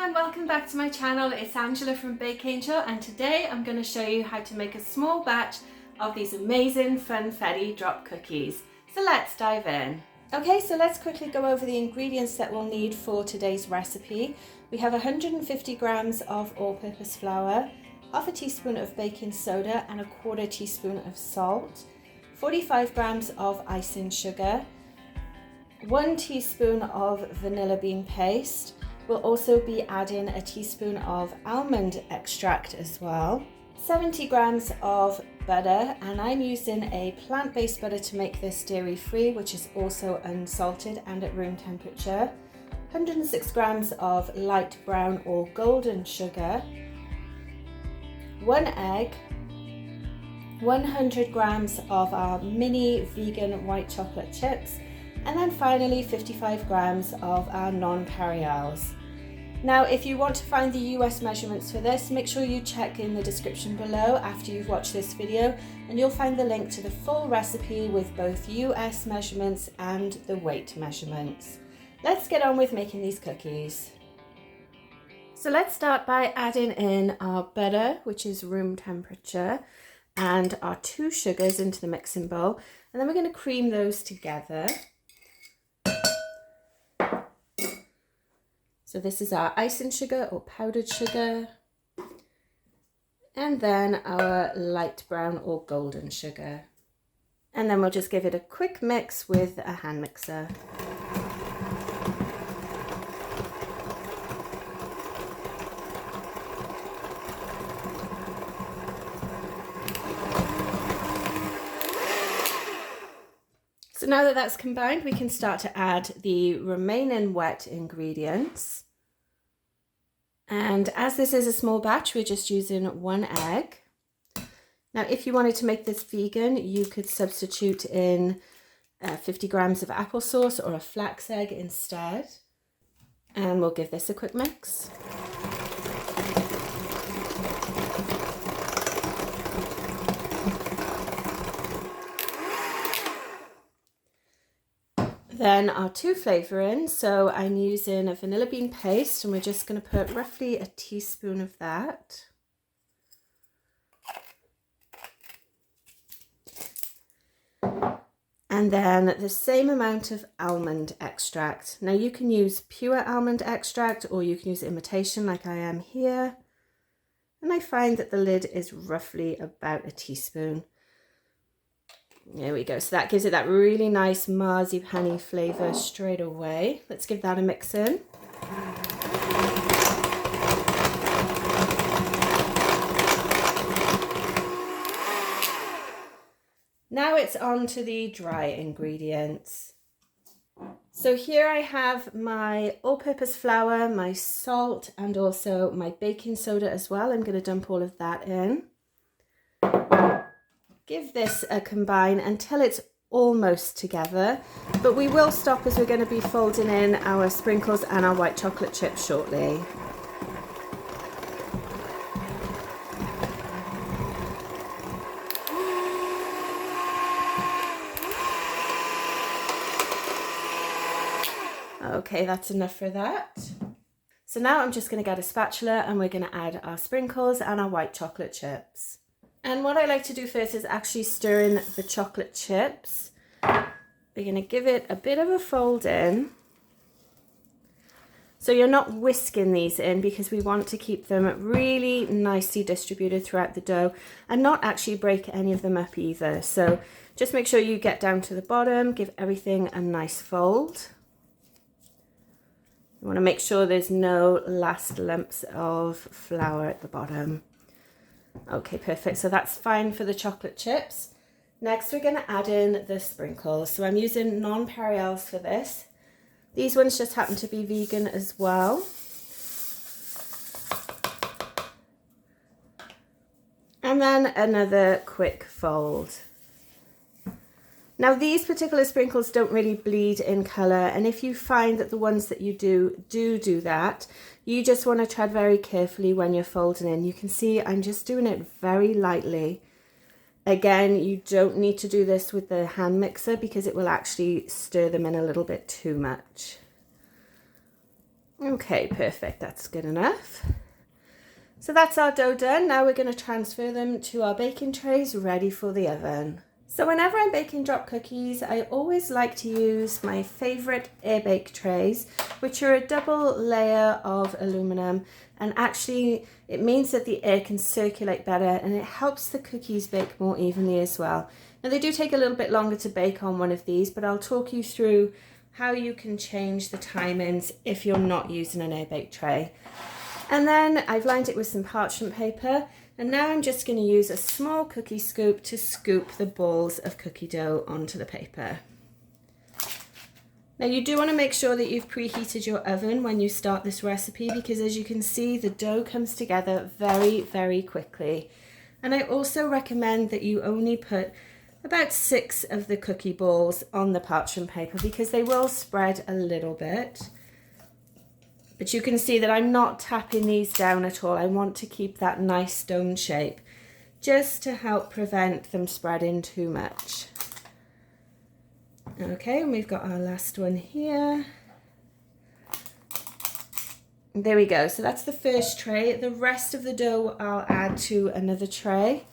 everyone, welcome back to my channel. It's Angela from Bake Angel, and today I'm going to show you how to make a small batch of these amazing Funfetti drop cookies. So let's dive in. Okay, so let's quickly go over the ingredients that we'll need for today's recipe. We have 150 grams of all-purpose flour, half a teaspoon of baking soda and a quarter teaspoon of salt, 45 grams of icing sugar, 1 teaspoon of vanilla bean paste. We'll also be adding a teaspoon of almond extract as well, 70 grams of butter, and I'm using a plant-based butter to make this dairy-free, which is also unsalted and at room temperature, 106 grams of light brown or golden sugar, 1 egg, 100 grams of our mini vegan white chocolate chips, and then finally 55 grams of our non-cereals. Now, if you want to find the US measurements for this, make sure you check in the description below after you've watched this video, and you'll find the link to the full recipe with both US measurements and the weight measurements. Let's get on with making these cookies. So let's start by adding in our butter, which is room temperature, and our 2 sugars into the mixing bowl, and then we're going to cream those together. So this is our icing sugar or powdered sugar, and then our light brown or golden sugar. And then we'll just give it a quick mix with a hand mixer. So now that that's combined, we can start to add the remaining wet ingredients. And as this is a small batch, we're just using 1 egg. Now, if you wanted to make this vegan, you could substitute in 50 grams of applesauce or a flax egg instead. And we'll give this a quick mix. Then our 2 flavorings, so I'm using a vanilla bean paste, and we're just going to put roughly a teaspoon of that. And then the same amount of almond extract. Now you can use pure almond extract or you can use imitation like I am here. And I find that the lid is roughly about a teaspoon. There we go. So that gives it that really nice marzipan-y flavour straight away. Let's give that a mix in. Now it's on to the dry ingredients. So here I have my all-purpose flour, my salt, and also my baking soda as well. I'm going to dump all of that in. Give this a combine until it's almost together, but we will stop as we're going to be folding in our sprinkles and our white chocolate chips shortly. Okay, that's enough for that. So now I'm just going to get a spatula and we're going to add our sprinkles and our white chocolate chips. And what I like to do first is actually stir in the chocolate chips. We're going to give it a bit of a fold in. So you're not whisking these in because we want to keep them really nicely distributed throughout the dough and not actually break any of them up either. So just make sure you get down to the bottom, give everything a nice fold. You want to make sure there's no last lumps of flour at the bottom. Okay, perfect. So that's fine for the chocolate chips. Next, we're going to add in the sprinkles. So I'm using non-cereals for this. These ones just happen to be vegan as well. And then another quick fold. Now these particular sprinkles don't really bleed in colour, and if you find that the ones that you do that, you just want to tread very carefully when you're folding in. You can see I'm just doing it very lightly. Again, you don't need to do this with the hand mixer because it will actually stir them in a little bit too much. Okay, perfect, that's good enough. So that's our dough done. Now we're going to transfer them to our baking trays ready for the oven. So whenever I'm baking drop cookies, I always like to use my favorite air bake trays, which are a double layer of aluminum, and actually it means that the air can circulate better and it helps the cookies bake more evenly as well. Now they do take a little bit longer to bake on one of these, but I'll talk you through how you can change the timings if you're not using an air bake tray. And then I've lined it with some parchment paper, and now I'm just going to use a small cookie scoop to scoop the balls of cookie dough onto the paper. Now you do want to make sure that you've preheated your oven when you start this recipe, because as you can see, the dough comes together very, very quickly. And I also recommend that you only put about 6 of the cookie balls on the parchment paper, because they will spread a little bit. But you can see that I'm not tapping these down at all. I want to keep that nice stone shape just to help prevent them spreading too much. Okay, and we've got our last one here. There we go. So that's the first tray. The rest of the dough I'll add to another tray.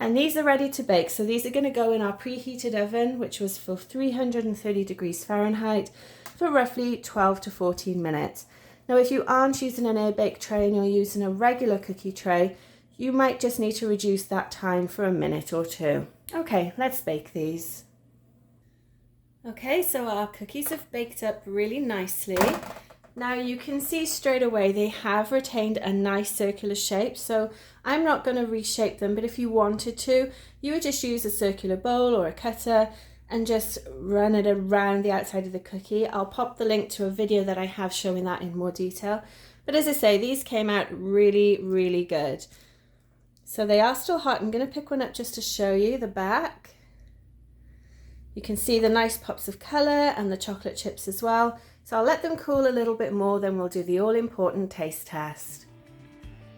And these are ready to bake. So these are going to go in our preheated oven, which was for 330 degrees Fahrenheit. For roughly 12 to 14 minutes. Now if you aren't using an air bake tray and you're using a regular cookie tray, you might just need to reduce that time for a minute or two. Okay, let's bake these. Okay, so our cookies have baked up really nicely. Now you can see straight away they have retained a nice circular shape, so I'm not going to reshape them, but if you wanted to, you would just use a circular bowl or a cutter and just run it around the outside of the cookie. I'll pop the link to a video that I have showing that in more detail. But as I say, these came out really, really good. So they are still hot. I'm going to pick one up just to show you the back. You can see the nice pops of colour and the chocolate chips as well. So I'll let them cool a little bit more, then we'll do the all-important taste test.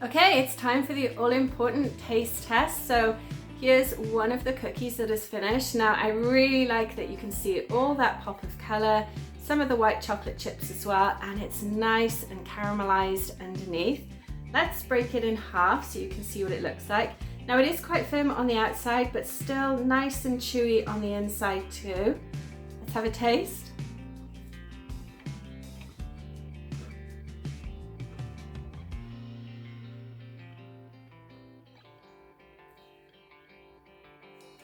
Okay, it's time for the all-important taste test. So here's one of the cookies that is finished. Now I really like that you can see all that pop of colour, some of the white chocolate chips as well, and it's nice and caramelized underneath. Let's break it in half so you can see what it looks like. Now it is quite firm on the outside, but still nice and chewy on the inside too. Let's have a taste.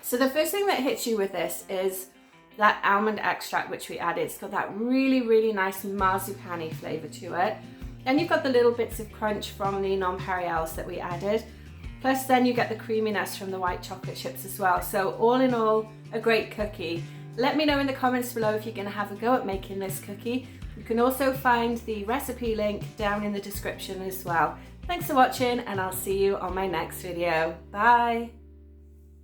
So the first thing that hits you with this is that almond extract which we added. It's got that really, really nice marzipan-y flavour to it. Then you've got the little bits of crunch from the nonpareils that we added. Plus then you get the creaminess from the white chocolate chips as well. So all in all, a great cookie. Let me know in the comments below if you're going to have a go at making this cookie. You can also find the recipe link down in the description as well. Thanks for watching, and I'll see you on my next video. Bye!